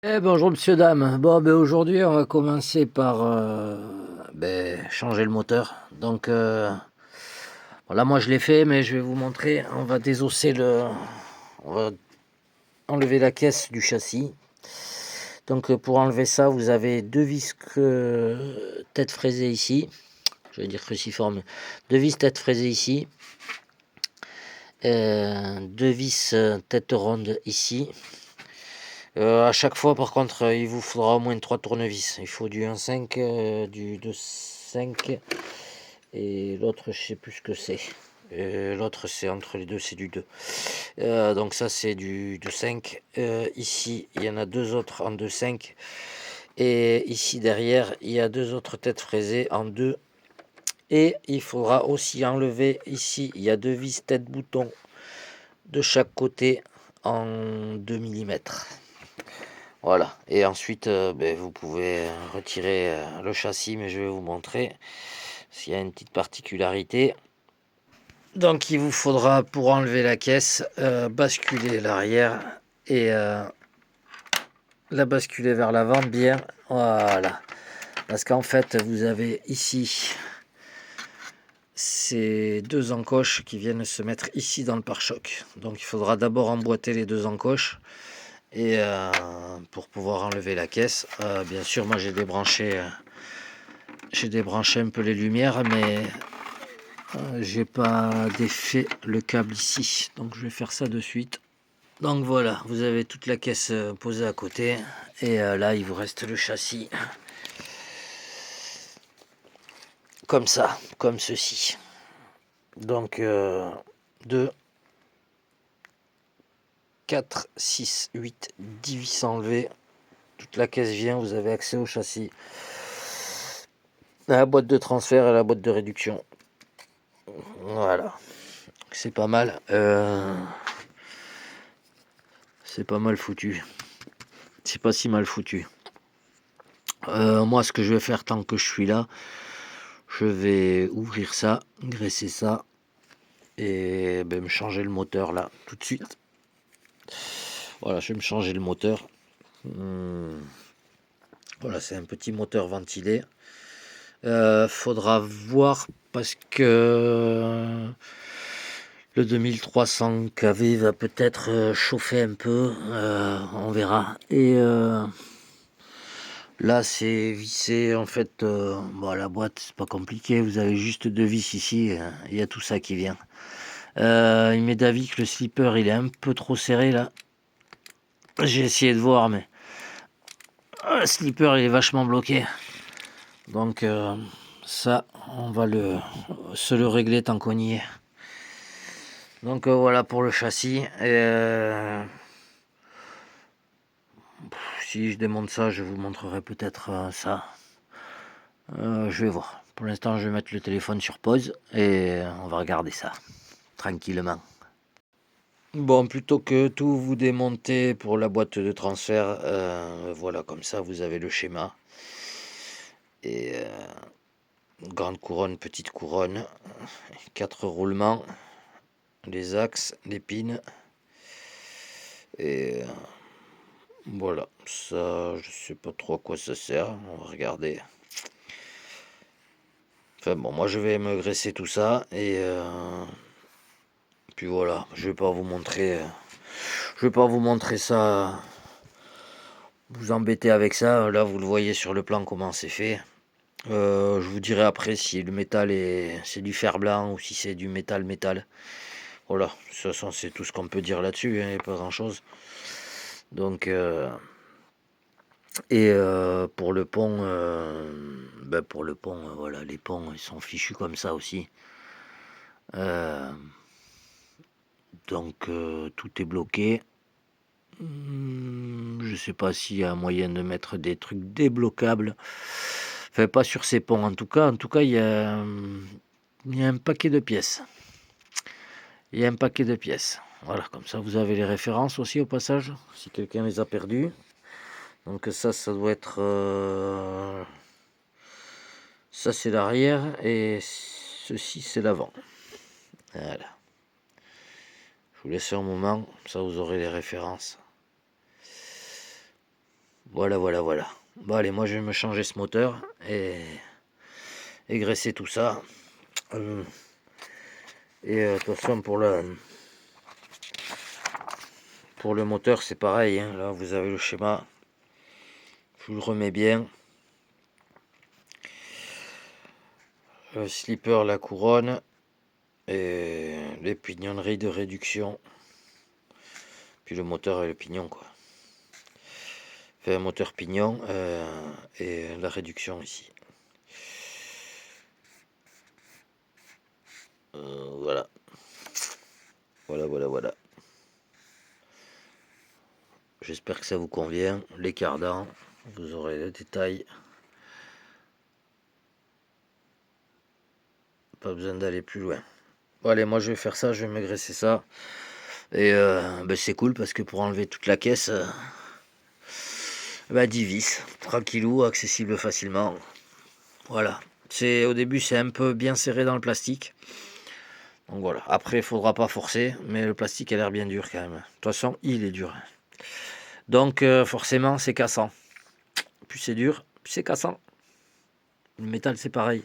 Bonjour monsieur, dame. Bon, aujourd'hui, on va commencer par changer le moteur. Donc, voilà, moi je l'ai fait, mais je vais vous montrer. On va désosser on va enlever la caisse du châssis. Donc, pour enlever ça, vous avez deux vis tête fraisée ici. Je vais dire cruciforme. Deux vis tête fraisée ici. Deux vis tête ronde ici. À chaque fois, par contre, il vous faudra au moins 3 tournevis. Il faut du 1,5, du 2,5 et l'autre, je sais plus ce que c'est. L'autre, c'est entre les deux, c'est du 2. Donc ça, c'est du 2,5. Ici, il y en a deux autres en 2,5. Et ici, derrière, il y a deux autres têtes fraisées en 2. Et il faudra aussi enlever, ici, il y a deux vis tête-bouton de chaque côté en 2 millimètres. Voilà, et ensuite vous pouvez retirer le châssis, mais je vais vous montrer s'il y a une petite particularité. Donc il vous faudra, pour enlever la caisse, basculer l'arrière et la basculer vers l'avant bien, voilà, parce qu'en fait vous avez ici ces deux encoches qui viennent se mettre ici dans le pare-choc. Donc il faudra d'abord emboîter les deux encoches. Et pour pouvoir enlever la caisse, bien sûr, moi j'ai débranché un peu les lumières, mais j'ai pas défait le câble ici, donc je vais faire ça de suite. Donc voilà, vous avez toute la caisse posée à côté, et là il vous reste le châssis, comme ça, comme ceci. Donc 2, 4, 6, 8, 10 vis enlevées, toute la caisse vient, vous avez accès au châssis, à la boîte de transfert et à la boîte de réduction. Voilà, c'est pas mal. C'est pas mal foutu. C'est pas si mal foutu. Moi, ce que je vais faire tant que je suis là, je vais ouvrir ça, graisser ça et me changer le moteur là tout de suite. Voilà, je vais me changer le moteur. Voilà, c'est un petit moteur ventilé. Faudra voir parce que le 2300 kV va peut-être chauffer un peu. On verra. Et là, c'est vissé. En fait, la boîte, c'est pas compliqué. Vous avez juste deux vis ici. Il y a tout ça qui vient. Il m'est d'avis que le slipper, il est un peu trop serré là. J'ai essayé de voir, mais le slipper, il est vachement bloqué. Donc, ça, on va se le régler tant qu'on y est. Donc, voilà pour le châssis. Si je démonte ça, je vous montrerai peut-être ça. Je vais voir. Pour l'instant, je vais mettre le téléphone sur pause et on va regarder ça tranquillement. Bon, plutôt que tout vous démonter pour la boîte de transfert, voilà, comme ça vous avez le schéma. Et grande couronne, petite couronne, 4 roulements, les axes, les pins. Et voilà, ça, je sais pas trop à quoi ça sert, on va regarder. Enfin bon, moi je vais me graisser tout ça et puis voilà, je vais pas vous montrer ça, vous embêter avec ça. Là vous le voyez sur le plan comment c'est fait. Je vous dirai après si le métal c'est du fer blanc ou si c'est du métal. Voilà, de toute façon c'est tout ce qu'on peut dire là-dessus, hein, il n'y a pas grand chose. Donc pour le pont, voilà, les ponts ils sont fichus comme ça aussi. Donc tout est bloqué. Je sais pas s'il y a moyen de mettre des trucs débloquables. Enfin, pas sur ces ponts en tout cas. En tout cas, il y a un paquet de pièces. Voilà, comme ça vous avez les références aussi au passage, si quelqu'un les a perdues. Donc ça doit être... ça c'est l'arrière et ceci c'est l'avant. Voilà. Je vous laisse un moment, ça vous aurez les références. Voilà, voilà, voilà. Bon allez, moi je vais me changer ce moteur et graisser tout ça. De toute façon pour le moteur c'est pareil, hein. Là vous avez le schéma. Je le remets bien. Le slipper, la couronne et les pignonneries de réduction. Puis le moteur et le pignon quoi. Fait un moteur pignon et la réduction ici. Voilà. Voilà, voilà, voilà. J'espère que ça vous convient. Les cardans, vous aurez le détail. Pas besoin d'aller plus loin. Bon, allez, moi je vais faire ça, je vais me graisser ça. Et c'est cool parce que pour enlever toute la caisse, 10 vis, tranquillou, accessible facilement. Voilà. Au début c'est un peu bien serré dans le plastique. Donc voilà. Après il faudra pas forcer, mais le plastique a l'air bien dur quand même. De toute façon il est dur. Donc forcément c'est cassant. Plus c'est dur, plus c'est cassant. Le métal c'est pareil.